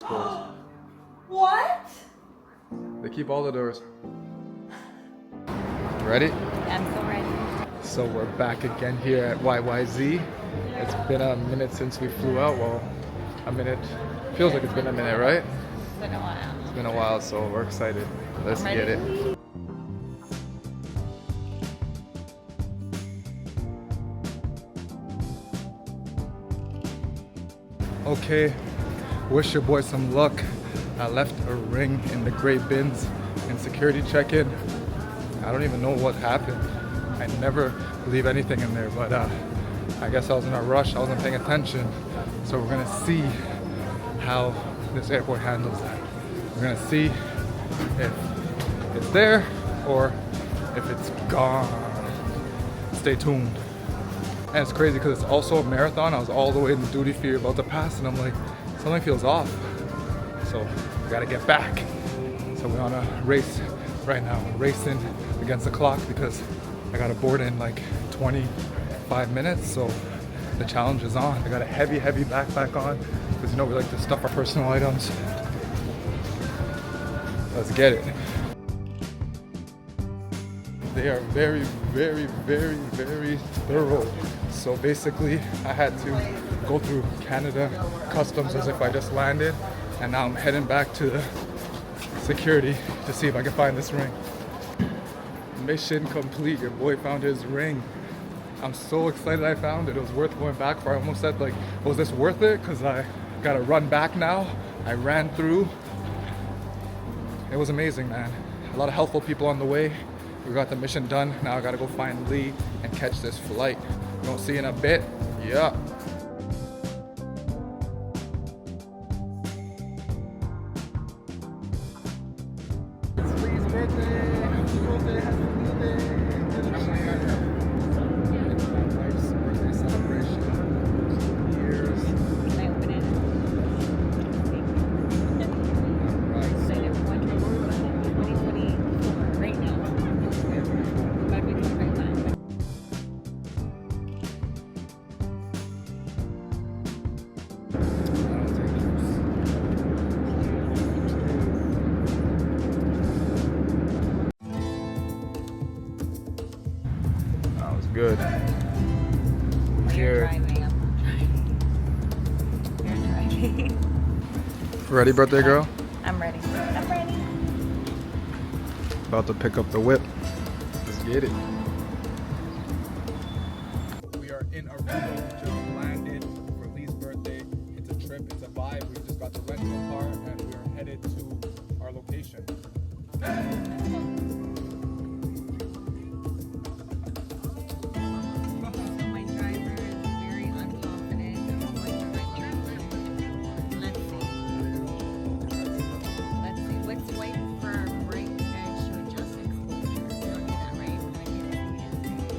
closed. What? They keep all the doors. Ready? I'm so ready. So we're back again here at YYZ. It's been a minute since we flew out. Well, a minute. Feels like it's been a minute, right? It's been a while. It's been a while, so we're excited. Let's get it. Okay, wish your boy some luck. I left a ring in the gray bins in security check-in. I don't even know what happened. I never leave anything in there, but I guess I was in a rush. I wasn't paying attention. So we're gonna see how this airport handles that. We're gonna see if it's there or if it's gone. Stay tuned. And it's crazy because it's also a marathon. I was all the way in the duty free about to pass and I'm like, something feels off. So we gotta get back. So we're on a race right now. We're racing against the clock because I gotta board in like 25 minutes. So the challenge is on. I got a heavy backpack on because you know we like to stuff our personal items. Let's get it. They are very thorough. So basically, I had to go through Canada customs as if I just landed, and now I'm heading back to the security to see if I can find this ring. Mission complete. Your boy found his ring. I'm so excited I found it. It was worth going back for. I almost said like, was this worth it? Because I gotta run back now. I ran through. It was amazing, man. A lot of helpful people on the way. We got the mission done. Now I gotta go find Lee and catch this flight. We'll see you in a bit. Yeah. It's Lee's birthday. Happy birthday. Happy birthday. It's my wife's birthday celebration. Years. Can I open it? Alright. So everyone tries to go to 2024 right now. Might be the right time. That was good. You're Here. driving. I'm not driving. You're driving. Ready, birthday girl? I'm ready. I'm ready. About to pick up the whip. Let's get it. We are in Aruba. We just landed for Lee's birthday. It's a trip. It's a vibe. We just got to rent a car and we are headed to our location. My driver is very unconfident. I'm going to Let's see. Let's wait for a break and show just exposure. You don't do that, right? When I can see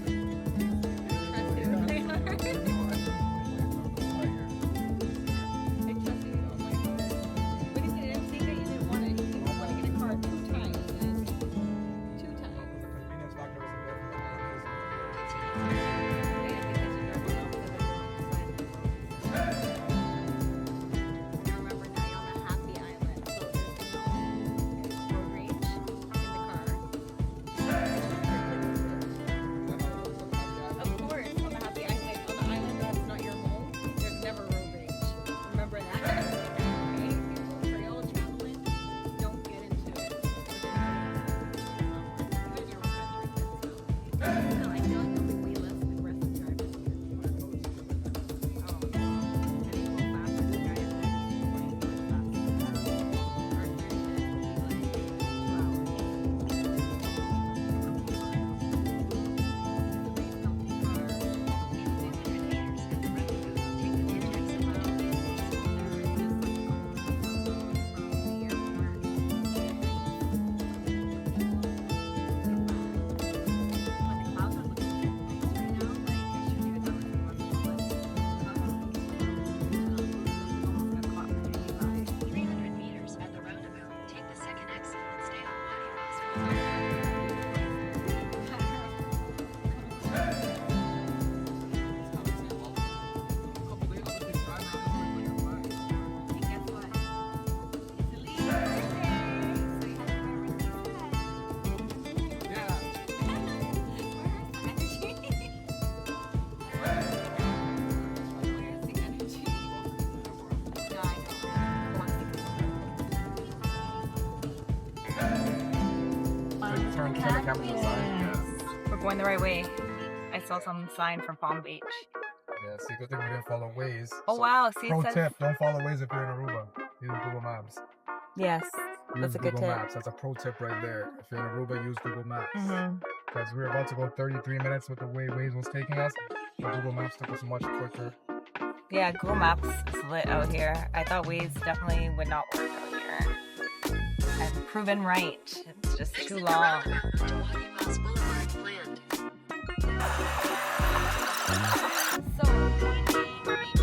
it. camera the sign? Yes. We're going the right way. I saw some sign from Palm Beach. Yeah, see, good thing we didn't follow Waze. Oh wow, see Pro it says... tip, don't follow Waze if you're in Aruba. Use Google Maps. Yes, Use that's a good Google tip. Maps. That's a pro tip right there. If you're in Aruba, use Google Maps. Mm-hmm. Because we were about to go 33 minutes with the way Waze was taking us, but Google Maps took us much quicker. Yeah, Google Maps is lit out here. I thought Waze definitely would not work out here. I've proven right. It's just too long. So, beach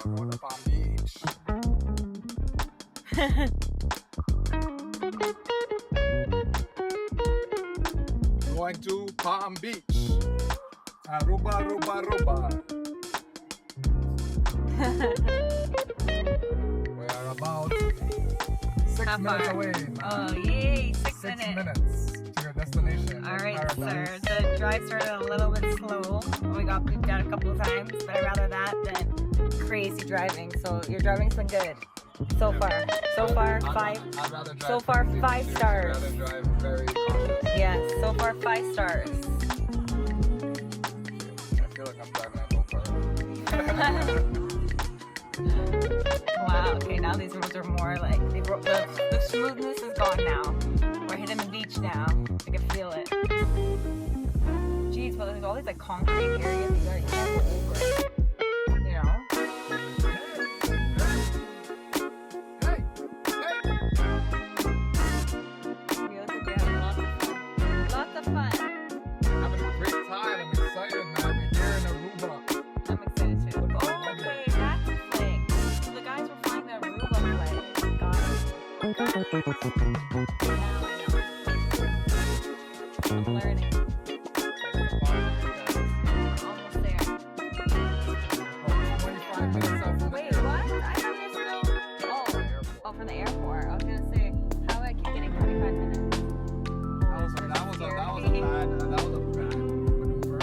Going to Palm Beach. Going to Palm Beach. Aruba, Aruba, Aruba. We are about 6 How minutes far? away. Man. Oh, yay! 6 6 minutes. minutes to your destination. All right, Paradise. sir. The drive started a little bit slow. We got pooped out a couple of times, but I'd rather that than crazy driving. So your driving's been good so far. So far, five. I'd rather drive So far, crazy. 5 stars. I'd rather drive very cautious. Yes, so far 5 stars. I feel like I'm driving a go-kart. Wow. Okay, now these roads are more like the smoothness is gone now. We're hitting the beach now. I can feel it. Jeez, but there's all these like concrete areas you can't go over. You know. Hey! Feels like we're having lots of fun. Lots of fun. Having a great time. I'm excited, man. We're here in Aruba. I'm excited too. Oh, okay, that's the flag. So the guys were flying the Aruba flag. Got it. Now I know. I'm learning. Almost there. 25 minutes out from the Wait, what? I thought you're still... Oh, from the airport. I was gonna say, how do I keep getting 45 minutes? That was a bad maneuver.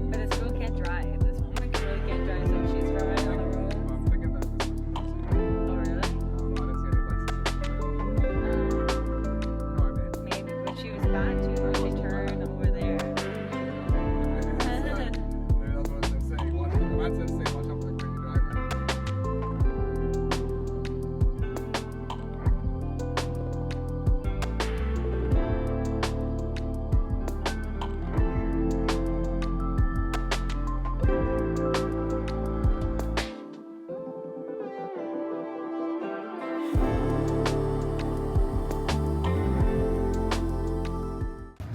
But this girl can't drive. This woman really can't drive, so she's driving on the road. I'm thinking that this is Oh, really? no, I didn't see any license. No, I mean. Maybe, but she was bad too. Or she turned over there. Maybe that's what they say. The man said say watch out for the crazy driver.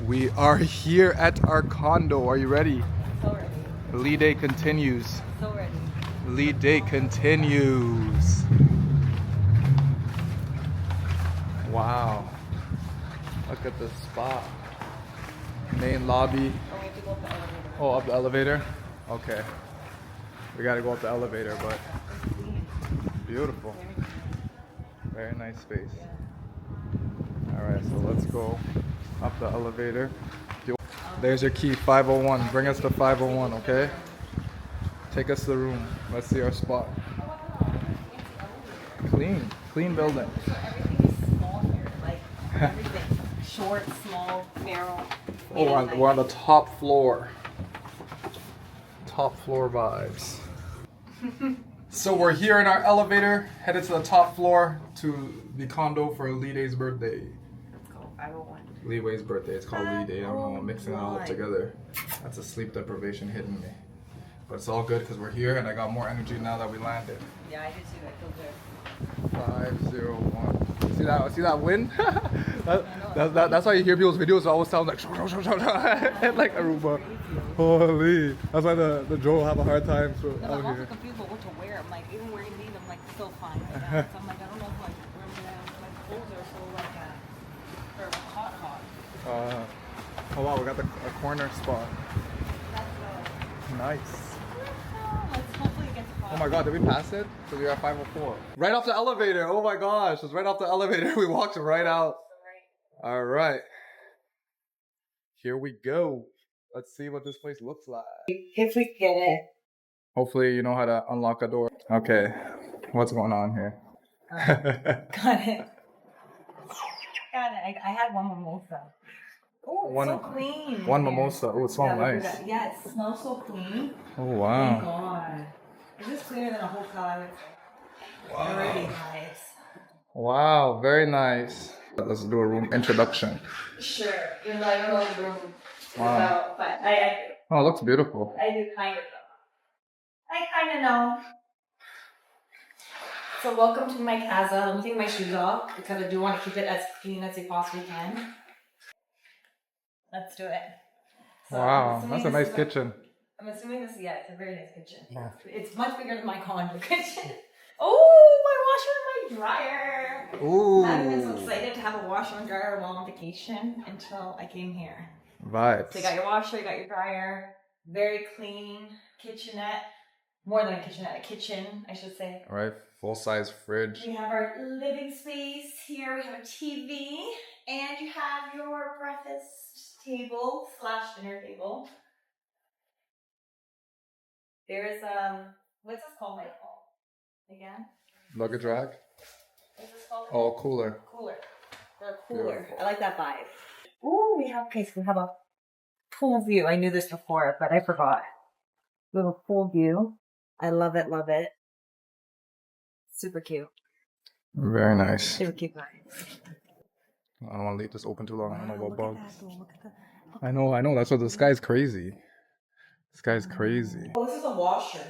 We are here at our condo. Are you ready? So ready. The lead day continues. So ready. The lead day continues. Wow. Look at this spot. Main lobby. Oh, we have to go up the elevator. Oh, up the elevator? Okay. We gotta go up the elevator, but beautiful. Very nice space. Alright, so let's go up the elevator. There's your key, 501. Bring us to 501, okay? Take us to the room. Let's see our spot. Clean building. So everything is small here. Like, everything. Short, small, narrow. Oh, we're on the top floor. Top floor vibes. So we're here in our elevator, headed to the top floor to the condo for Lee Day's birthday. Let's go. 501. Lee Way's birthday. It's called Lee Day. I don't know. I'm mixing it all up together. That's a sleep deprivation hitting me. But it's all good because we're here and I got more energy now that we landed. Yeah, I did too. I feel good. 501. See that wind? That's why you hear people's videos always sound like like Aruba. Holy. That's why the Joe have a hard time No, out I'm also here. confused about what to wear. I'm like, even wearing these, I'm like still fine. Like that. So I'm like, I don't know if like where I'm gonna. My clothes are so like they're hot. Oh wow, we got a corner spot. That's Nice. let's hopefully it gets hot. Oh my god, did we pass it? So we are at 504. Right off the elevator. Oh my gosh, it's right off the elevator. We walked right out. All right. Here we go. Let's see what this place looks like. If we get it. Hopefully you know how to unlock a door. Okay, what's going on here? Got it. Got it. I had one mimosa. Oh, it's so clean. One here. mimosa. Oh, it smells look at nice. that. Yeah, it smells so clean. Oh Oh my wow. god. This is cleaner than a hotel, I would say. Wow. Already nice. Wow, very nice. Let's do a room introduction. Sure. Even though I don't know what the room is Wow. about, but I Oh, it looks beautiful. do kind of know. I kind of know. So welcome to my casa. Let me take my shoes off because I do want to keep it as clean as we possibly can. Let's do it. So I'm Wow, assuming that's a this nice is kitchen. I'm assuming this, yeah, it's a very nice kitchen. Wow. It's much bigger than my condo kitchen. Oh, my washer and my dryer. Ooh. I haven't been so excited to have a washer and dryer while on vacation until I came here. Vibes. So you got your washer, you got your dryer, very clean kitchenette. More than a kitchenette, a kitchen, I should say. All right, full size fridge. We have our living space here. We have a TV, and you have your breakfast table / dinner table. There is what's this called? Again? Luggage rack. What's this called? Oh, cooler. Cooler. The cooler. Beautiful. I like that vibe. Ooh, we have a pool view. I knew this before, but I forgot. We have a pool view. I love it, love it. Super cute. Very nice. Super cute vibes. I don't want to leave this open too long. I don't know about Look at bugs. that, though. Look at that. I know. That's what this guy's crazy. This guy's crazy. Oh, this is a washer.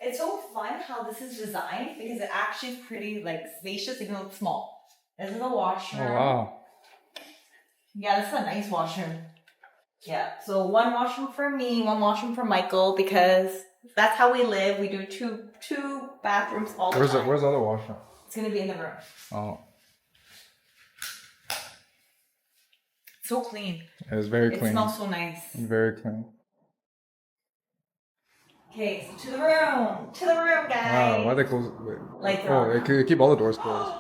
It's so fun how this is designed because it actually is pretty like spacious even though it's small. This is a washer. Oh wow. Yeah, this is a nice washroom. Yeah, so one washroom for me, one washroom for Michael because that's how we live. We do two bathrooms all the time. Where's the other washer? It's gonna be in the room. Oh, So clean. it's very clean. It smells so nice. Very clean. Okay, so to the room, guys. Wow, why they close? Lights Oh, are on. they keep all the doors closed.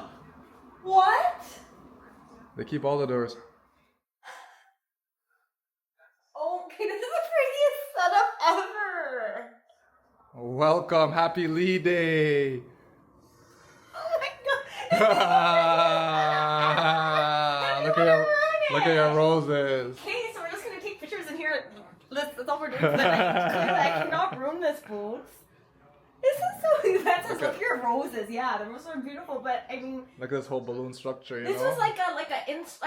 What? They keep all the doors. Okay, this is the prettiest setup ever. Welcome, happy Lee Day. Oh my god. Look at your roses. Okay, so we're just gonna take pictures in here. That's all we're doing for the night. Clearly, I cannot ruin this, boots. This is so expensive. Look at your roses. Yeah, the roses are beautiful, but I mean, Look at this whole balloon structure. You this know? was like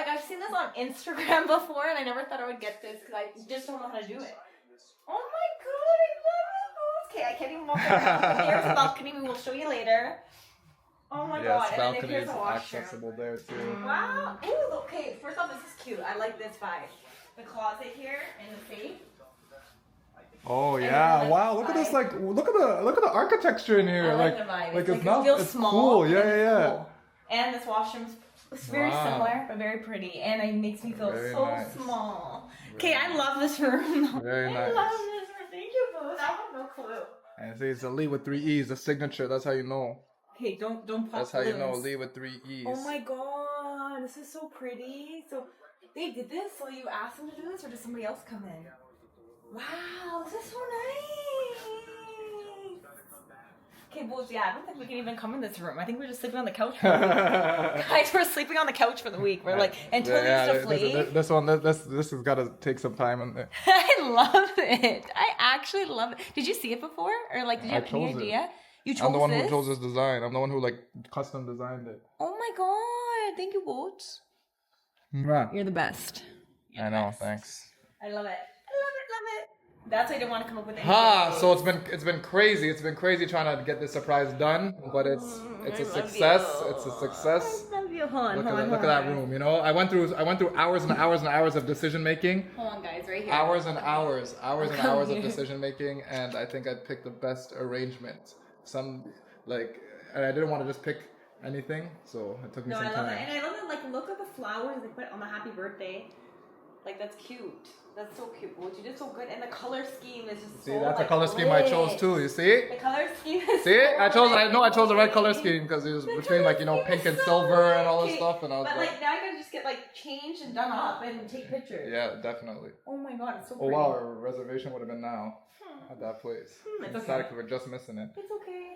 I've seen this on Instagram before, and I never thought I would get this because I just don't know how to do it. Oh my god, I love it, boots. Okay, I can't even walk around. Here's the balcony. We will show you later. Oh my god, Yes, and then balcony here's is the washroom. accessible there too. Wow. Ooh, okay. First off, this is cute. I like this vibe. The closet here and the safe. Oh And yeah! then, Wow, look at this! Like, look at the architecture in here. I like the vibe. Like It it's not. feels It's small. cool. Yeah, and it's yeah. cool. And this washroom's it's very Wow. similar but very pretty, and it makes me feel Very so nice. small. Okay, I love this room. Very I nice. love this room. Thank you, Booth. I have no clue. And see, it's a Lee with 3 E's, the signature. That's how you know. Okay, don't pop That's how you know balloons. Lee with 3 E's. Oh my god, this is so pretty. So they did this, so you asked them to do this, or did somebody else come in? Wow, this is so nice. Okay, Booth, yeah, I don't think we can even come in this room. I think we're just sleeping on the couch for the week. Guys, we're sleeping on the couch for the week. We're like, until these deflate. This has got to take some time in there. I love it. I actually love it. Did you see it before? Or like, did you I have any chose it. idea? You chose I'm the one this? who chose this design. I'm the one who like custom designed it. Oh my god. Thank you, Boots. Mwah. You're the best. I know, thanks. I love it. I love it, love it. That's why I didn't want to come up with any. So it's been crazy. It's been crazy trying to get this surprise done, but it's a success. It's a success. I love you. Hold on, Look at that room. You know, I went through hours and hours and hours of decision making. Hold on, guys, right here. Hours and hours of decision making, and I think I picked the best arrangement. And I didn't want to just pick anything, so it took me some time. And I love it. Like, look at the flowers they put on the happy birthday. Like, that's cute. That's so cute. What you did so good, and the color scheme is just See, that's a color scheme I chose too. You see? The color scheme. Is See, I chose the red color scheme because it was between pink and silver and all this stuff, and I was But now I gotta just get changed and done up and take pictures. Yeah, definitely. Oh my god, it's so Oh pretty. wow, our reservation would have been now at that place. It's It's okay. we're just missing it. It's okay.